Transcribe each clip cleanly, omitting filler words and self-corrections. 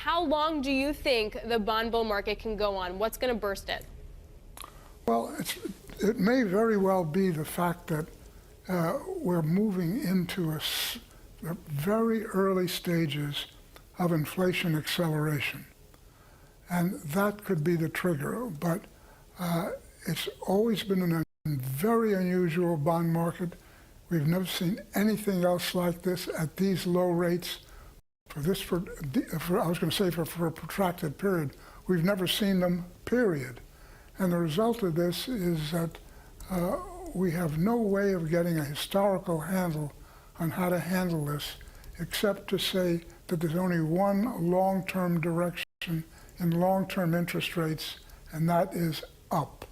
How long do you think the bond bull market can go on? What's going to burst it? Well, it may very well be the fact that we're moving into the very early stages of inflation acceleration. And that could be the trigger. But it's always been a very unusual bond market. We've never seen anything else like this at these low rates I was going to say for a protracted period. We've never seen them, period. And the result of this is that we have no way of getting a historical handle on how to handle this, except to say that there's only one long-term direction in long-term interest rates, and that is up.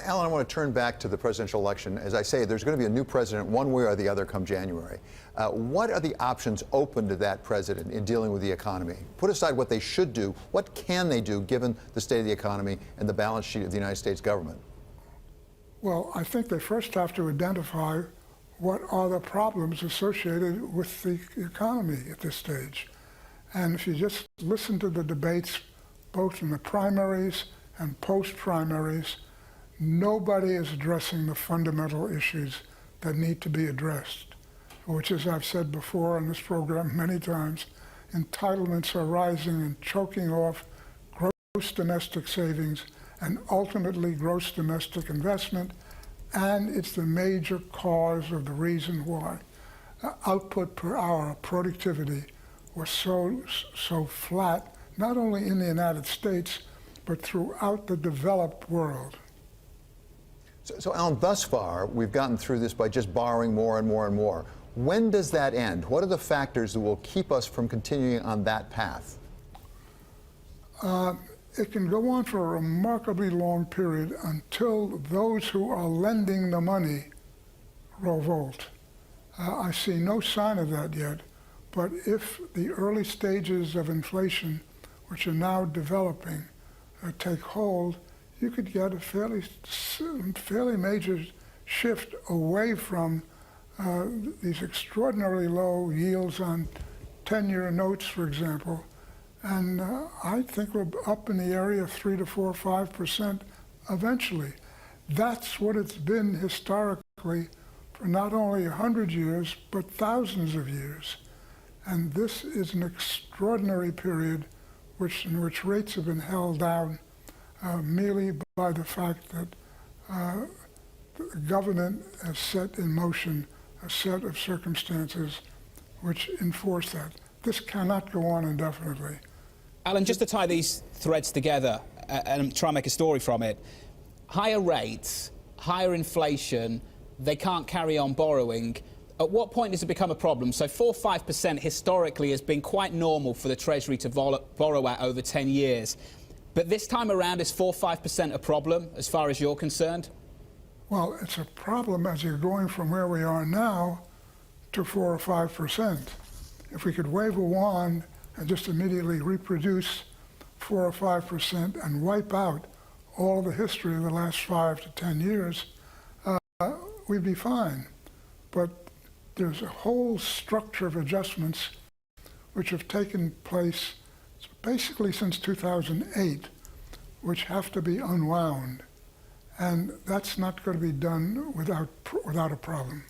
Alan, I want to turn back to the presidential election. As I say, there's going to be a new president one way or the other come January. What are the options open to that president in dealing with the economy? Put aside what they should do. What can they do given the state of the economy and the balance sheet of the United States government? Well, I think they first have to identify what are the problems associated with the economy at this stage. And if you just listen to the debates, both in the primaries and post-primaries, nobody is addressing the fundamental issues that need to be addressed, which, as I've said before on this program many times, entitlements are rising and choking off gross domestic savings and ultimately gross domestic investment, and it's the major cause of the reason why output per hour, productivity, was so flat, not only in the United States, but throughout the developed world. So, Alan, thus far, we've gotten through this by just borrowing more and more and more. When does that end? What are the factors that will keep us from continuing on that path? It can go on for a remarkably long period until those who are lending the money revolt. I see no sign of that yet, but if the early stages of inflation, which are now developing, take hold, you could get a fairly major shift away from these extraordinarily low yields on 10-year notes, for example. And I think we're up in the area of 3 to 4 or 5% eventually. That's what it's been historically for not only 100 years, but thousands of years. And this is an extraordinary period in which rates have been held down merely by the fact that the government has set in motion a set of circumstances which enforce that. This cannot go on indefinitely. Alan, just to tie these threads together and try and make a story from it, higher rates, higher inflation, they can't carry on borrowing. At what point does it become a problem? So 4 or 5% historically has been quite normal for the Treasury to borrow at over 10 years. But this time around, is 4 or 5% a problem as far as you're concerned? Well, it's a problem as you're going from where we are now to 4 or 5%. If we could wave a wand and just immediately reproduce 4 or 5% and wipe out all the history of the last 5 to 10 years, we'd be fine. But there's a whole structure of adjustments which have taken place basically since 2008, which have to be unwound. And that's not going to be done without a problem.